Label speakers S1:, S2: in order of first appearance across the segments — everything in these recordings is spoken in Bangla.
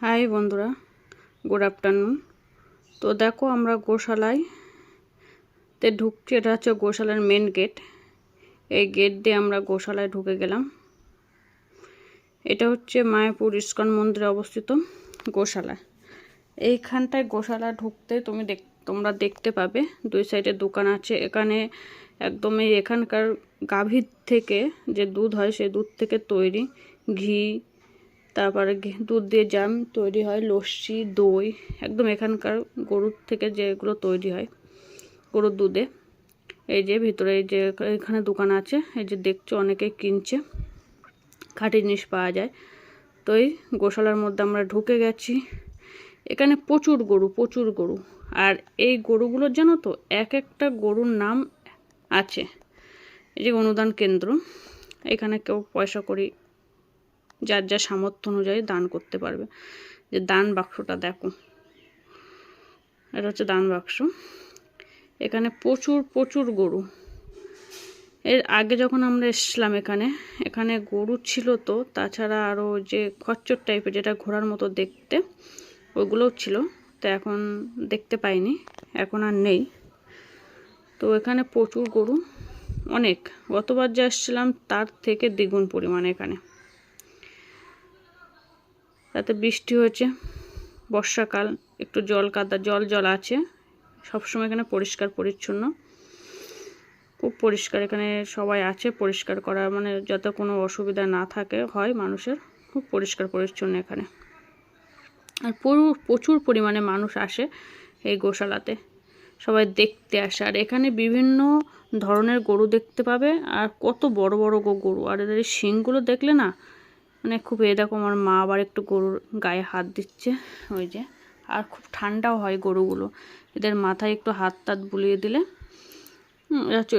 S1: হাই বন্ধুরা, গুড আফটারনুন। তো দেখো আমরা গোশালায় ঢুকছি। এটা হচ্ছে গোশালার মেন গেট। এই গেট দিয়ে আমরা গোশালায় ঢুকে গেলাম। এটা হচ্ছে মায়াপুর ইস্কন মন্দিরে অবস্থিত গোশালা। এইখানটায় গোশালা ঢুকতে তোমরা দেখতে পাবে দুই সাইডে দোকান আছে। এখানে একদমই এখানকার গাভীর থেকে যে দুধ হয় সেই দুধ থেকে তৈরি ঘি, তারপরে দুধ দিয়ে জাম তৈরি হয়, লস্যি, দই, একদম এখানকার গরুর থেকে যেগুলো তৈরি হয় গরুর দুধে। এই যে ভিতরে এই যে এখানে দোকান আছে, এই যে দেখছো অনেকে কিনছে, খাঁটি জিনিস পাওয়া যায়। তো এই গোশালার মধ্যে আমরা ঢুকে গেছি। এখানে প্রচুর গরু। আর এই গরুগুলোর জানো তো এক একটা গরুর নাম আছে। এই যে অনুদান কেন্দ্র, এখানে কেউ পয়সা করি যার যা সামর্থ্য অনুযায়ী দান করতে পারবে। যে দান বাক্সটা দেখো, এটা হচ্ছে দান বাক্স। এখানে প্রচুর গরু। এর আগে যখন আমরা এসেছিলাম এখানে গরু ছিল তো, তাছাড়া আরও যে খচ্চর টাইপের যেটা ঘোড়ার মতো দেখতে, ওইগুলোও ছিল। তো এখন দেখতে পাইনি, এখন আর নেই। তো এখানে প্রচুর গরু, অনেক। গতবার যে এসেছিলাম তার থেকে দ্বিগুণ পরিমাণে এখানে। তাতে বৃষ্টি হয়েছে, বর্ষাকাল, একটু জল আছে। সবসময় এখানে পরিষ্কার পরিচ্ছন্ন, খুব পরিষ্কার। এখানে সবাই আছে পরিষ্কার করা, মানে যাতে কোনো অসুবিধা না থাকে হয় মানুষের। খুব পরিষ্কার পরিচ্ছন্ন এখানে। আর প্রচুর পরিমাণে মানুষ আসে এই গোশালাতে, সবাই দেখতে আসে। আর এখানে বিভিন্ন ধরনের গরু দেখতে পাবে, আর কত বড় বড় গরু। আর এদের শিংগুলো দেখলে না, মানে খুব। দেখো আমার মা আবার একটু গরুর গায়ে হাত দিচ্ছে, ওই যে। আর খুব ঠান্ডাও হয় গরুগুলো, এদের মাথায় একটু হাত বুলিয়ে দিলে।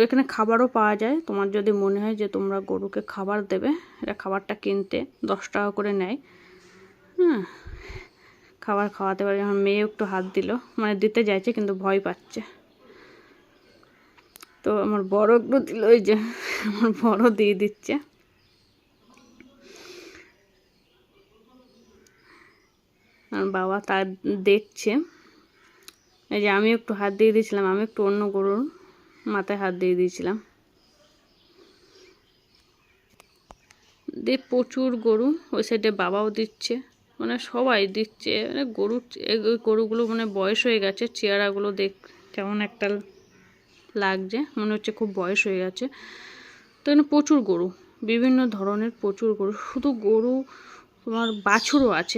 S1: এখানে খাবারও পাওয়া যায়। তোমার যদি মনে হয় যে তোমরা গরুকে খাবার দেবে, এটা খাবারটা কিনতে 10 টাকা করে নেয়। খাবার খাওয়াতে পারে। আমার মেয়ে একটু হাত দিল, মানে দিতে যাইছে কিন্তু ভয় পাচ্ছে। তো আমার বড় একটু দিল, ওই যে আমার বড় দিয়ে দিচ্ছে। আমার বাবা তার দেখছে। এই যে আমি একটু হাত দিয়ে দিয়েছিলাম, আমি একটু অন্য গরুর মাথায় হাত দিয়ে দিয়েছিলাম। প্রচুর গরু, ওই সাইডে বাবাও দিচ্ছে, মানে সবাই দিচ্ছে। মানে গরুগুলো মানে বয়স হয়ে গেছে, চেহারাগুলো কেমন একটা লাগছে, মনে হচ্ছে খুব বয়স হয়ে গেছে। তো এখানে প্রচুর গরু, বিভিন্ন ধরনের প্রচুর গরু। শুধু গরু, তোমার বাছুরও আছে,